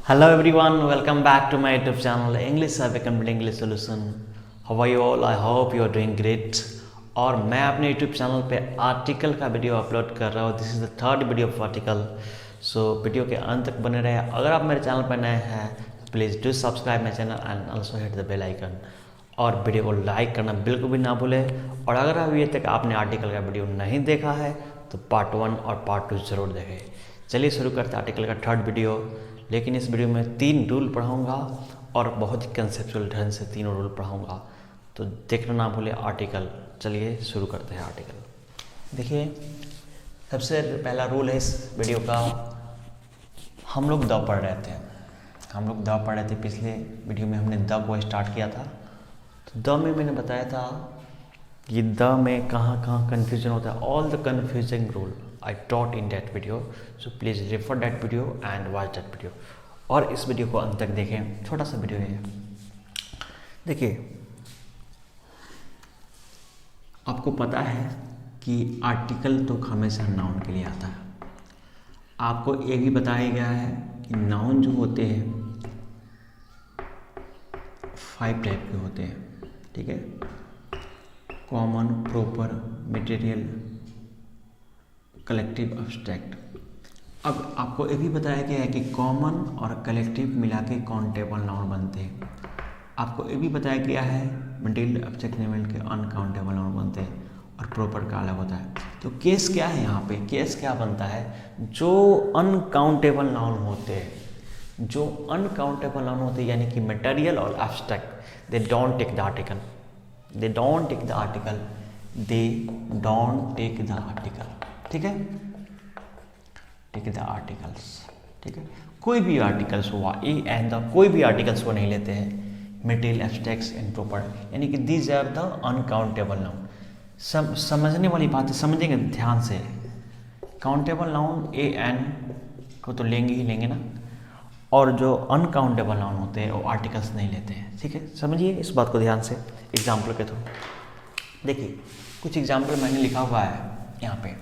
Hello everyone, welcome back to my YouTube channel English Survey Complete English Solution. How are you all? I hope you are doing great. और मैं अपने YouTube channel पे article का video upload कर रहा हूँ. This is the third video of article. So video के अंत तक बने रहे. अगर आप मेरे चैनल पर नए हैं please do subscribe my channel and also hit the bell icon. और वीडियो को लाइक करना बिल्कुल भी ना भूलें. और अगर अभी तक आपने आर्टिकल का वीडियो नहीं देखा है तो पार्ट 1 और पार्ट 2 ज़रूर देखें. चलिए शुरू करते हैं आर्टिकल का थर्ड वीडियो. लेकिन इस वीडियो में 3 रूल पढ़ाऊँगा और बहुत ही कंसेप्चुअल ढंग से तीनों रूल पढ़ाऊँगा, तो देखना ना भूलें आर्टिकल. चलिए शुरू करते हैं आर्टिकल. देखिए, सबसे पहला रूल है इस वीडियो का. हम लोग द पढ़ रहे थे. पिछले वीडियो में हमने द को स्टार्ट किया था. तो द में मैंने बताया था कि द में कहाँ कहाँ कन्फ्यूजन होता है. All the confusing rule I taught in that video, so please refer that video and watch that video. और इस वीडियो को अंत तक देखें. छोटा सा वीडियो है. देखिए, आपको पता है कि आर्टिकल तो हमेशा नाउन के लिए आता है. आपको ये भी बताया गया है कि नाउन जो होते हैं 5 टाइप के होते हैं. ठीक है, common, proper, material, collective, abstract. अब आपको ये भी बताया गया है कि कॉमन और कलेक्टिव मिला के काउंटेबल नाउन बनते हैं. आपको ये भी बताया गया है मटेरियल, अब्स्ट्रैक्ट मिल के अनकाउंटेबल नाउन बनते हैं. और प्रॉपर का अलग होता है. तो केस क्या है यहाँ पे? केस क्या बनता है? जो अनकाउंटेबल नाउन होते हैं यानी कि मटेरियल और abstract, they don't take the article. ठीक है, टेक द आर्टिकल्स. ठीक है, कोई भी आर्टिकल्स हुआ ए एंड द, कोई भी आर्टिकल्स को नहीं लेते हैं. मटेरियल, एब्स्ट्रैक्ट एंड प्रॉपर, यानी कि these are the uncountable noun. समझने वाली बात है, समझेंगे ध्यान से. काउंटेबल नाउन ए एन को तो लेंगे ना, और जो अनकाउंटेबल नाउन होते हैं वो आर्टिकल्स नहीं लेते हैं. ठीक है, समझिए इस बात को ध्यान से एग्जाम्पल के थ्रू. देखिए, कुछ एग्जाम्पल मैंने लिखा हुआ है यहाँ पे.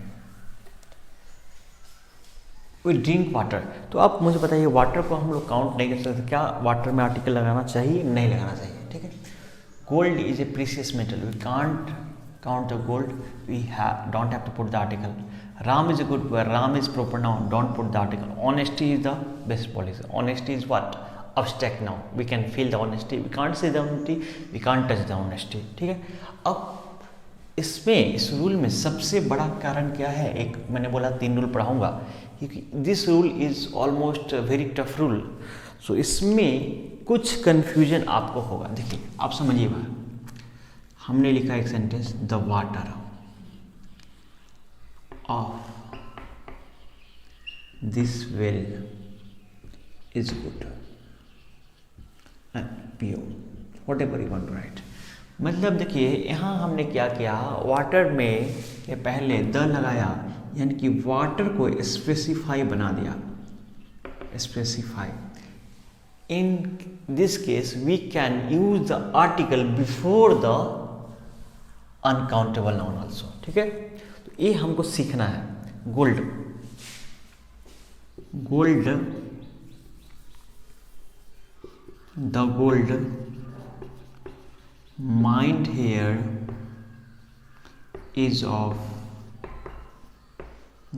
We drink water. तो आप मुझे बताइए, वाटर को हम लोग काउंट नहीं कर सकते. क्या वाटर में आर्टिकल लगाना चाहिए? नहीं लगाना चाहिए. ठीक है. Gold is a precious metal. We can't count the gold. We don't have to put the article. Ram is a good boy. Ram is proper noun. Don't put the article. Honesty is the best policy. Honesty is what? Abstract noun. We can feel the honesty. We can't see the honesty. We can't touch the honesty. ठीक है. अब इस rule में सबसे बड़ा कारण क्या है? एक मैंने बोला 3 रूल पढ़ाऊंगा, क्योंकि this rule is almost very tough rule. So इसमें कुछ कंफ्यूजन आपको होगा. देखिए, आप समझिएगा. हमने लिखा एक sentence, the water of this well is good and pure, whatever you want to write. मतलब देखिए, यहाँ हमने क्या किया, वाटर में ये पहले द लगाया, यानी कि वाटर को स्पेसिफाई बना दिया. Specify. In this case we can use the article before the uncountable noun also. ठीक है, तो ये हमको सीखना है. Gold the gold mined here is of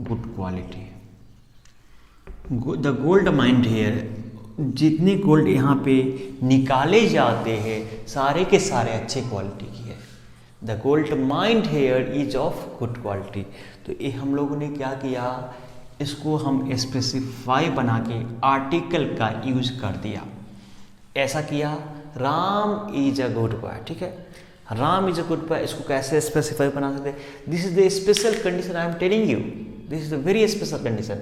good quality. The gold mined here, जितने गोल्ड यहाँ पे निकाले जाते हैं सारे के सारे अच्छे क्वालिटी की है. The gold mind here is of good quality. तो ये हम लोगों ने क्या किया, इसको हम स्पेसिफाई बना के आर्टिकल का यूज कर दिया. ऐसा किया, Ram is a good boy. ठीक है, Ram is a good boy. इसको कैसे स्पेसिफाई बना सकते हैं? This is the special condition I am telling you. This is the very special condition.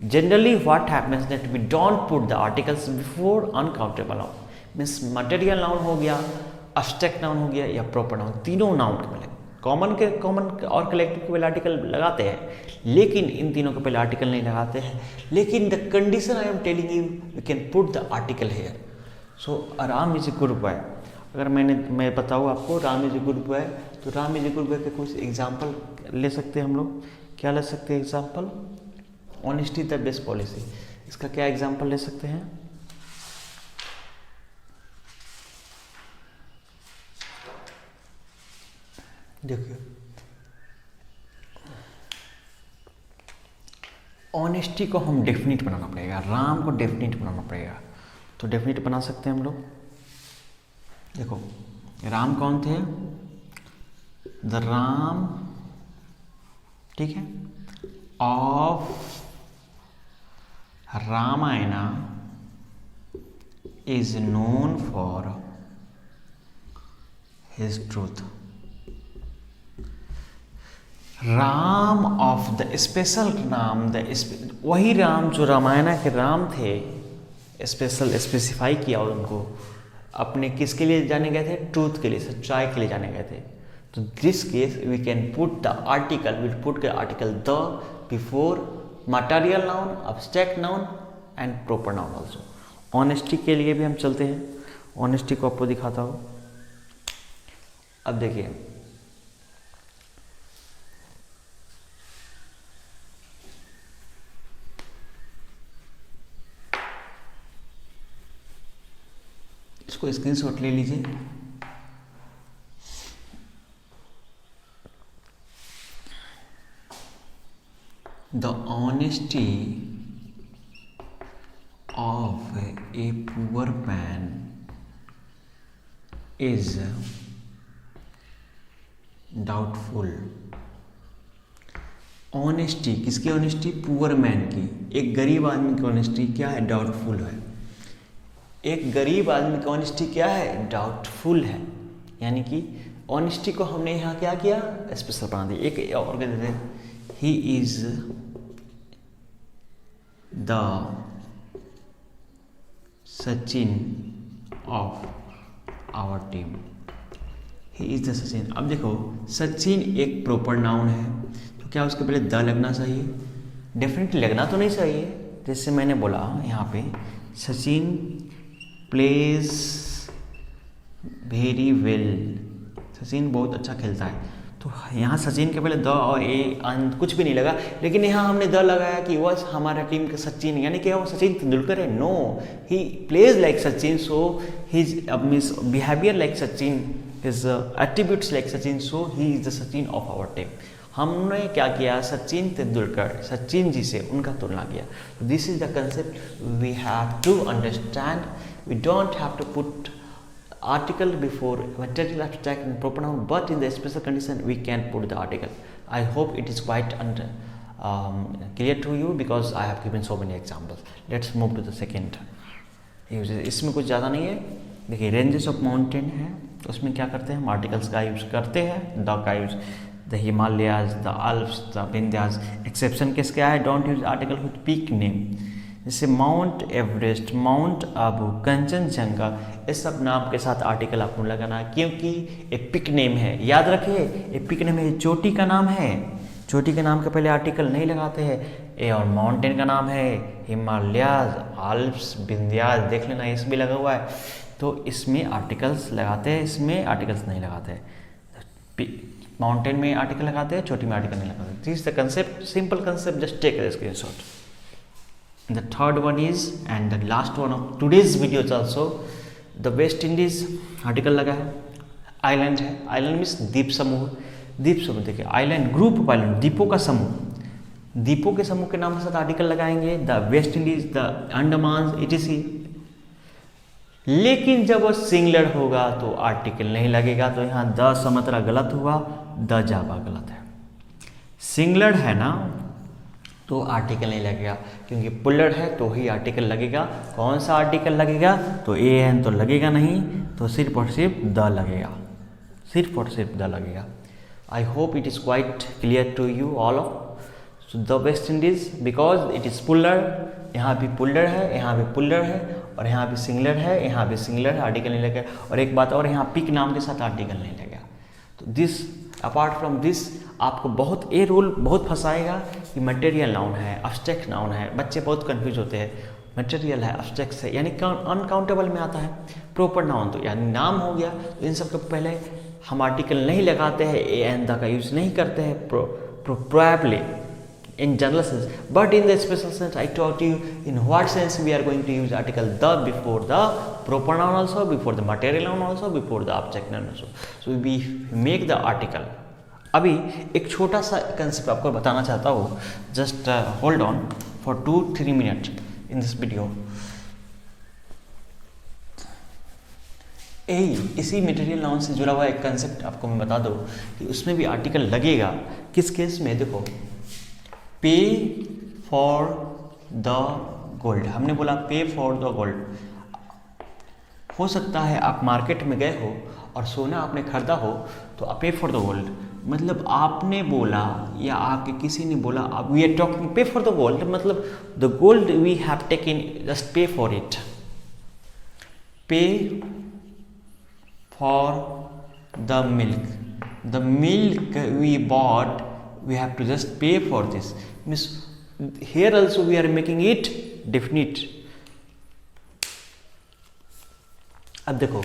Generally what happens that we don't put the articles before uncountable noun. Means material noun हो गया, abstract noun हो गया, या proper noun. तीनों noun के पहले common और collective के पहले आर्टिकल लगाते हैं, लेकिन इन तीनों के पहले आर्टिकल नहीं लगाते हैं. लेकिन the condition I am telling you, we can put the article here. So Ram is a good boy. अगर मैं बताऊँ आपको Ram is a good boy, तो Ram is a good boy के कुछ एग्जाम्पल ले सकते हैं हम लोग. क्या ले सकते हैं example? Honesty the best policy. इसका क्या एग्जाम्पल ले सकते हैं? देखिए, ऑनेस्टी को हम डेफिनेट बनाना पड़ेगा, राम को डेफिनेट बनाना पड़ेगा। तो डेफिनेट बना सकते हैं हम लोग। देखो, राम कौन थे? द राम, ठीक है, of Ramayana is known for his truth. Ram of the special Ram, वही राम जो रामायण के राम थे, स्पेशल स्पेसिफाई किया उनको, अपने किसके लिए जाने गए थे? ट्रूथ के लिए, सच्चाई के लिए जाने गए थे। तो this case we can put the article, we put the article the before material noun, abstract noun and proper noun also. Honesty के लिए भी हम चलते हैं, ऑनेस्टी को आपको दिखाता हूँ। अब देखिए, इसको स्क्रीनशॉट ले लीजिए। The honesty of a poor man is doubtful. Honesty किसकी? ऑनेस्टी पुअर मैन की, एक गरीब आदमी की ऑनेस्टी क्या है? डाउटफुल है। एक गरीब आदमी की ऑनेस्टी क्या है? डाउटफुल है। यानी कि ऑनेस्टी को हमने यहाँ क्या किया? स्पेशल बना दिया। एक और कह देते हैं, he is the Sachin of our team. He is the Sachin. अब देखो, सचिन एक प्रॉपर नाउन है, तो क्या उसके पहले द लगना चाहिए? डेफिनेटली लगना तो नहीं चाहिए। जैसे मैंने बोला यहाँ पे, Sachin plays very well, Sachin बहुत अच्छा खेलता है। तो यहाँ सचिन के पहले द और ए कुछ भी नहीं लगा, लेकिन यहाँ हमने द लगाया कि वह हमारा टीम का सचिन, यानी कि वो सचिन तेंदुलकर है। No, he plays like Sachin, so his means behaviour like Sachin, his attributes like Sachin, so he is the Sachin of our team. हमने क्या किया? सचिन तेंदुलकर, सचिन जी से उनका तुलना किया। This is the concept we have to understand. We don't have to put article before material, abstract and proper noun, but in the special condition we can put the article. I hope it is quite clear to you because I have given so many examples. Let's move to the second uses. इसमें कुछ ज़्यादा नहीं है। देखिए, ranges of mountain है, उसमें क्या करते हैं हम? आर्टिकल्स का यूज करते हैं, द का use, the Himalayas, the Alps, the Vindhyas. Exception किस क्या है? Don't use article with peak name. जैसे माउंट एवरेस्ट, माउंट आबू, कंचनजंगा, इस सब नाम के साथ आर्टिकल आपको लगाना है, क्योंकि एक पिक नेम है। याद रखिए, एक पिक नेम है, चोटी का नाम है, चोटी के नाम के पहले आर्टिकल नहीं लगाते हैं। ए और माउंटेन का नाम है हिमालयाज, आल्प्स, विंध्याज, देख लेना इस भी लगा हुआ है, तो इसमें आर्टिकल्स लगाते हैं, इसमें आर्टिकल्स नहीं लगाते हैं। माउंटेन में आर्टिकल लगाते हैं, चोटी में आर्टिकल नहीं लगाते। This is the concept, simple concept, just take a screenshot. The third one is and the last one of today's video is also the West Indies, article लगा है। आइलैंड है, आइलैंड मीन्स द्वीप समूह, द्वीप समूह। देखिए, आइलैंड, ग्रुप ऑफ आइलैंड, द्वीपों का समूह, द्वीपों के समूह के नाम के साथ आर्टिकल लगाएंगे। The West Indies, the Andaman, etc.. लेकिन जब वो सिंगुलर होगा तो आर्टिकल नहीं लगेगा, तो यहाँ द समतरा गलत हुआ, द जावा गलत है। सिंगुलर है ना, तो आर्टिकल नहीं लगेगा, क्योंकि पुलर है तो ही आर्टिकल लगेगा। कौन सा आर्टिकल लगेगा? तो ए है तो लगेगा नहीं, तो सिर्फ और सिर्फ द लगेगा, सिर्फ और सिर्फ द लगेगा। I hope it is quite clear to you all of. So the West Indies, because it is plural, यहाँ भी पुलर है, यहाँ भी पुलर है, और यहाँ भी सिंगुलर है, यहाँ भी सिंगुलर है, आर्टिकल नहीं लगेगा। और एक बात और, यहाँ पिक नाम के साथ आर्टिकल नहीं लगेगा। तो दिस, अपार्ट फ्रॉम दिस, आपको बहुत ए रूल बहुत फंसाएगा कि मटेरियल नाउन है, अब्स्ट्रैक्ट नाउन है। बच्चे बहुत कंफ्यूज होते हैं, मटेरियल है, अब्स्ट्रैक्ट है, यानी अनकाउंटेबल में आता है। प्रॉपर नाउन तो यानी नाम हो गया, तो इन सब के पहले हम आर्टिकल नहीं लगाते हैं, ए एंड द का यूज नहीं करते हैं probably in general sense, but in the special sense I taught you in what sense we are going to use article the before the proper noun also, before the material noun also, before the object noun also. So we make the article अभी एक छोटा सा concept आपको बताना चाहता हूँ, just hold on for 2-3 minute in this video. इसी material noun से जुड़ा हुआ एक कंसेप्ट आपको मैं बता दूँ कि उसमें भी आर्टिकल लगेगा। किस केस में? देखो, पे फॉर द गोल्ड, हमने बोला पे फॉर द गोल्ड। हो सकता है आप मार्केट में गए हो और सोना आपने खरीदा हो, तो पे फॉर द गोल्ड मतलब आपने बोला या आके किसी ने बोला, we are talking pay for the gold, मतलब the gold we have taken, just pay for it. Pay for the milk we bought, we have to just pay for this. Means here also we are making it definite। अब देखो,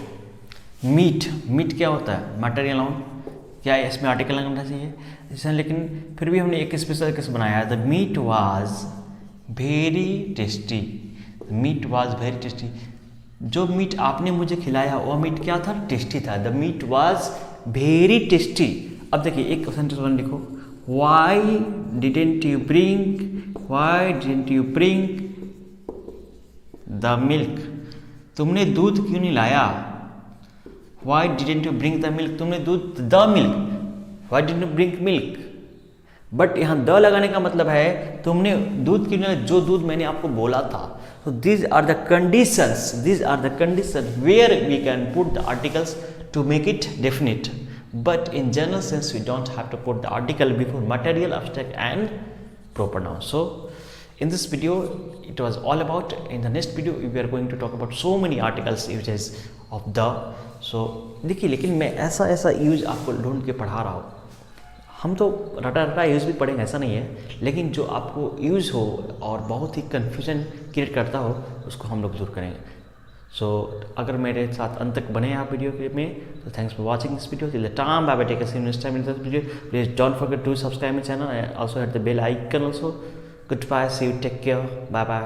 meet क्या होता है? Material noun. क्या इसमें article लगना चाहिए जैसे, लेकिन फिर भी हमने एक स्पेशल केस बनाया है। The meat was very tasty. Meat was very tasty. जो मीट आपने मुझे खिलाया वो मीट क्या था? टेस्टी था। The meat was very tasty. अब देखिए एक सेंटेंस वन लिखो, Why didn't you bring the milk? तुमने दूध क्यों नहीं लाया? Why didn't you bring the milk? तुमने दूध the milk, why didn't you bring milk? But यहाँ द लगाने का मतलब है तुमने दूध क्यों नहीं लाया, जो दूध मैंने आपको बोला था। So these are the conditions where we can put the articles to make it definite. But in general sense, we don't have to put the article before material, abstract and proper noun. So in this video it was all about. In the next video we are going to talk about so many articles uses of the. So देखिए, लेकिन मैं ऐसा use आपको ढूंढ के पढ़ा रहा हूँ। हम तो रटा यूज भी पढ़ेंगे, ऐसा नहीं है, लेकिन जो आपको यूज हो और बहुत ही कन्फ्यूजन क्रिएट करता हो उसको हम लोग दूर करेंगे। सो अगर मेरे साथ अंत तक बने आप वीडियो में, तो thanks for watching this video. Till the time, bye bye, take a see you next time in this video. Please don't forget to subscribe my channel and also hit the bell icon also. Goodbye, see you, take care, bye bye.